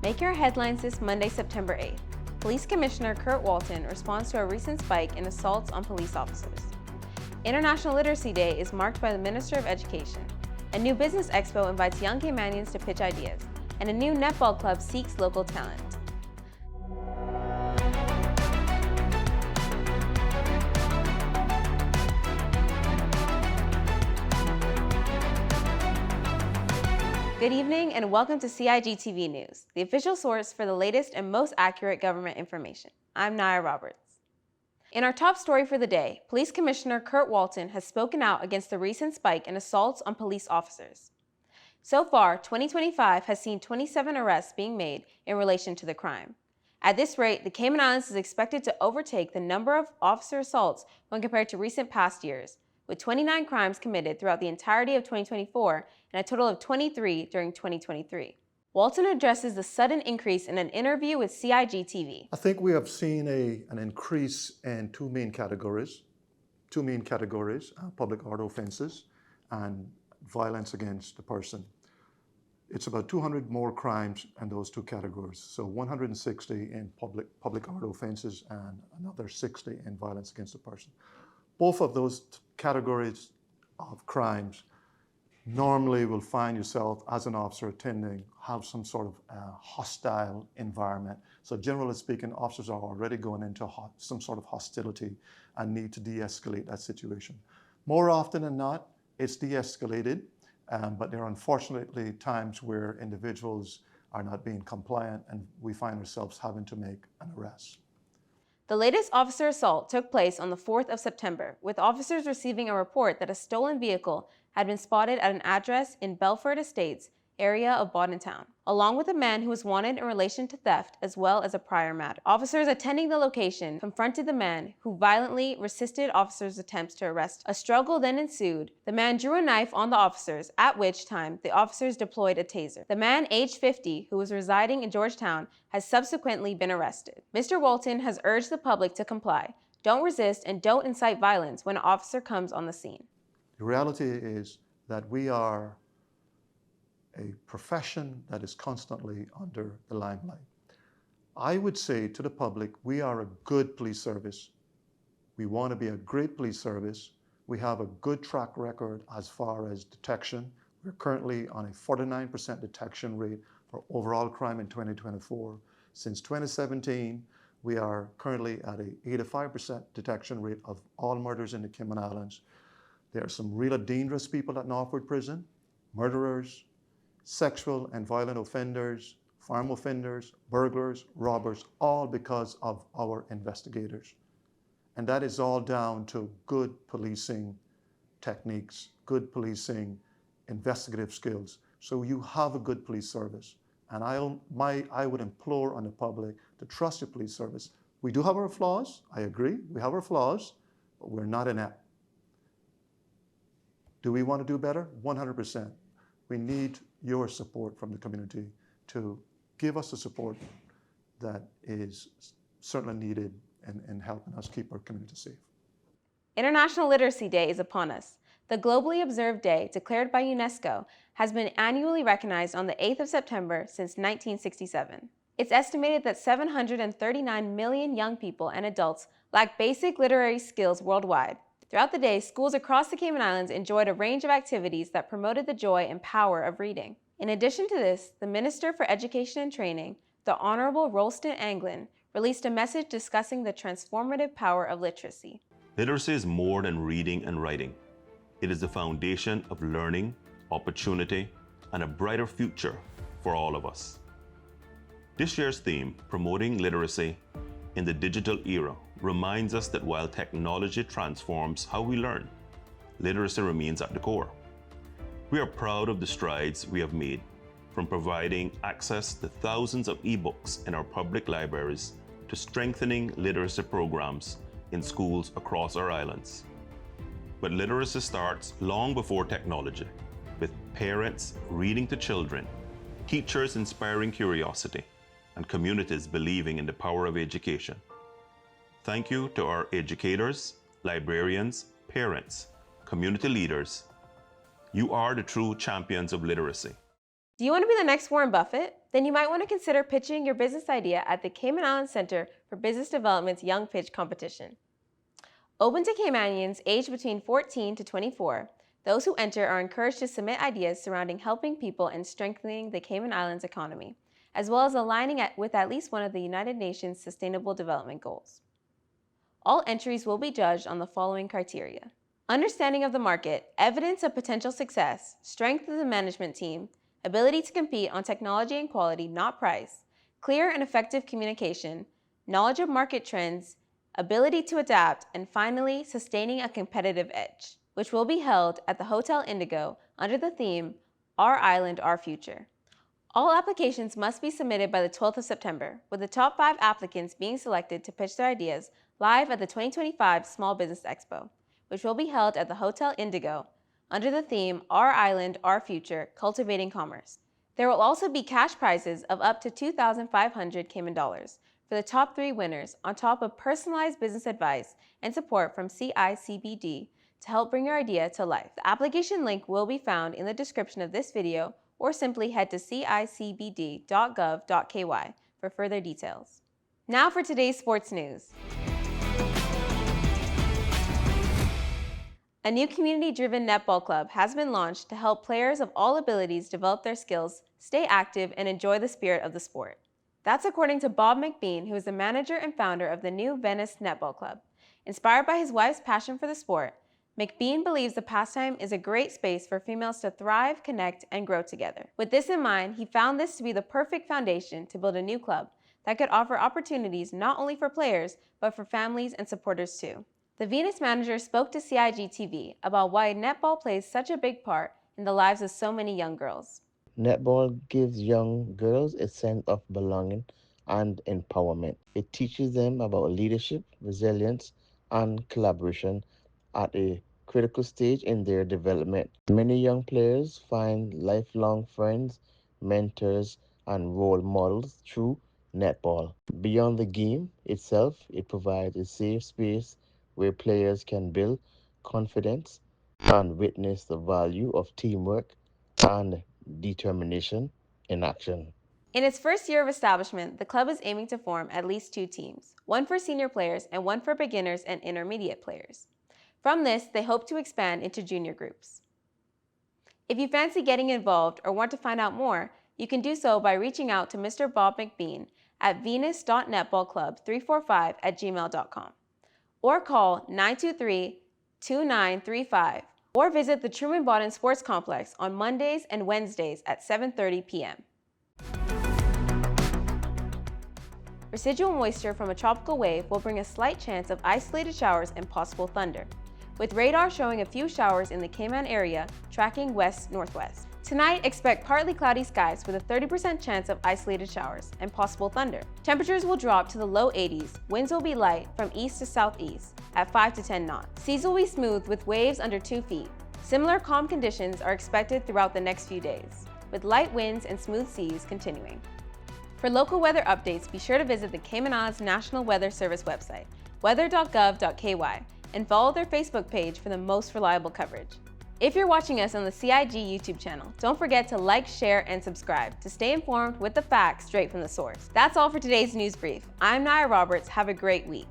Making our headlines this Monday, September 8th. Police Commissioner Kurt Walton responds to a recent spike in assaults on police officers. International Literacy Day is marked by the Minister of Education. A new business expo invites young Caymanians to pitch ideas, and a new netball club seeks local talent. Good evening and welcome to CIGtv News, the official source for the latest and most accurate government information. I'm Naya Roberts. In our top story for the day, Police Commissioner Kurt Walton has spoken out against the recent spike in assaults on police officers. So far, 2025 has seen 27 arrests being made in relation to the crime. At this rate, the Cayman Islands is expected to overtake the number of officer assaults when compared to recent past years, with 29 crimes committed throughout the entirety of 2024 and a total of 23 during 2023. Walton addresses the sudden increase in an interview with CIGtv. I think we have seen an increase in two main categories, public order offenses and violence against the person. It's about 200 more crimes in those two categories. So 160 in public order offenses and another 60 in violence against the person. Both of those categories of crimes normally will find yourself as an officer attending have some sort of hostile environment. So generally speaking, officers are already going into some sort of hostility and need to de-escalate that situation. More often than not, it's de-escalated, but there are unfortunately times where individuals are not being compliant and we find ourselves having to make an arrest. The latest officer assault took place on the 4th of September, with officers receiving a report that a stolen vehicle had been spotted at an address in Belford Estates area of Bodden Town, along with a man who was wanted in relation to theft as well as a prior matter. Officers attending the location confronted the man, who violently resisted officers' attempts to arrest him. A struggle then ensued. The man drew a knife on the officers, at which time the officers deployed a taser. The man, aged 50, who was residing in Georgetown, has subsequently been arrested. Mr. Walton has urged the public to comply, don't resist, and don't incite violence when an officer comes on the scene. The reality is that we are a profession that is constantly under the limelight. I would say to the public, we are a good police service. We want to be a great police service. We have a good track record as far as detection. We're currently on a 49% detection rate for overall crime in 2024. Since 2017, we are currently at an 85% detection rate of all murders in the Cayman Islands. There are some really dangerous people at Northwood Prison, murderers, sexual and violent offenders, farm offenders, burglars, robbers, all because of our investigators. And that is all down to good policing techniques, good policing investigative skills. So you have a good police service. And I would implore on the public to trust your police service. We do have our flaws, I agree, we have our flaws, but we're not inept. Do we want to do better? 100%. We need your support from the community to give us the support that is certainly needed in helping us keep our community safe. International Literacy Day is upon us. The globally observed day, declared by UNESCO, has been annually recognized on the 8th of September since 1967. It's estimated that 739 million young people and adults lack basic literary skills worldwide. Throughout the day, schools across the Cayman Islands enjoyed a range of activities that promoted the joy and power of reading. In addition to this, the Minister for Education and Training, the Honorable Rolston Anglin, released a message discussing the transformative power of literacy. Literacy is more than reading and writing. It is the foundation of learning, opportunity, and a brighter future for all of us. This year's theme, Promoting Literacy in the Digital Era, reminds us that while technology transforms how we learn, literacy remains at the core. We are proud of the strides we have made, from providing access to thousands of ebooks in our public libraries to strengthening literacy programs in schools across our islands. But literacy starts long before technology, with parents reading to children, teachers inspiring curiosity, and communities believing in the power of education. Thank you to our educators, librarians, parents, community leaders. You are the true champions of literacy. Do you want to be the next Warren Buffett? Then you might want to consider pitching your business idea at the Cayman Islands Center for Business Development's Young Pitch Competition. Open to Caymanians aged between 14 to 24, those who enter are encouraged to submit ideas surrounding helping people and strengthening the Cayman Islands economy, as well as aligning with at least one of the United Nations Sustainable Development Goals. All entries will be judged on the following criteria: understanding of the market, evidence of potential success, strength of the management team, ability to compete on technology and quality, not price, clear and effective communication, knowledge of market trends, ability to adapt, and finally, sustaining a competitive edge, which will be held at the Hotel Indigo under the theme, Our Island, Our Future. All applications must be submitted by the 12th of September, with the top 5 applicants being selected to pitch their ideas live at the 2025 Small Business Expo, which will be held at the Hotel Indigo under the theme, Our Island, Our Future, Cultivating Commerce. There will also be cash prizes of up to 2,500 Cayman dollars for the top 3 winners, on top of personalized business advice and support from CICBD to help bring your idea to life. The application link will be found in the description of this video, or simply head to cicbd.gov.ky for further details. Now for today's sports news. A new community-driven netball club has been launched to help players of all abilities develop their skills, stay active, and enjoy the spirit of the sport. That's according to Bob McBean, who is the manager and founder of the new Venice Netball Club. Inspired by his wife's passion for the sport, McBean believes the pastime is a great space for females to thrive, connect, and grow together. With this in mind, he found this to be the perfect foundation to build a new club that could offer opportunities not only for players, but for families and supporters too. The Venus manager spoke to CIGtv about why netball plays such a big part in the lives of so many young girls. Netball gives young girls a sense of belonging and empowerment. It teaches them about leadership, resilience, and collaboration at a critical stage in their development. Many young players find lifelong friends, mentors, and role models through netball. Beyond the game itself, it provides a safe space where players can build confidence and witness the value of teamwork and determination in action. In its first year of establishment, the club is aiming to form at least 2 teams, one for senior players and one for beginners and intermediate players. From this, they hope to expand into junior groups. If you fancy getting involved or want to find out more, you can do so by reaching out to Mr. Bob McBean at venus.netballclub345@gmail.com or call 923-2935 or visit the Truman Bodden Sports Complex on Mondays and Wednesdays at 7:30 p.m. Residual moisture from a tropical wave will bring a slight chance of isolated showers and possible thunder, with radar showing a few showers in the Cayman area tracking west-northwest. Tonight, expect partly cloudy skies with a 30% chance of isolated showers and possible thunder. Temperatures will drop to the low 80s, winds will be light from east to southeast at 5 to 10 knots. Seas will be smooth with waves under 2 feet. Similar calm conditions are expected throughout the next few days, with light winds and smooth seas continuing. For local weather updates, be sure to visit the Cayman Islands National Weather Service website, weather.gov.ky, and follow their Facebook page for the most reliable coverage. If you're watching us on the CIG YouTube channel, don't forget to like, share, and subscribe to stay informed with the facts straight from the source. That's all for today's news brief. I'm Naya Roberts. Have a great week.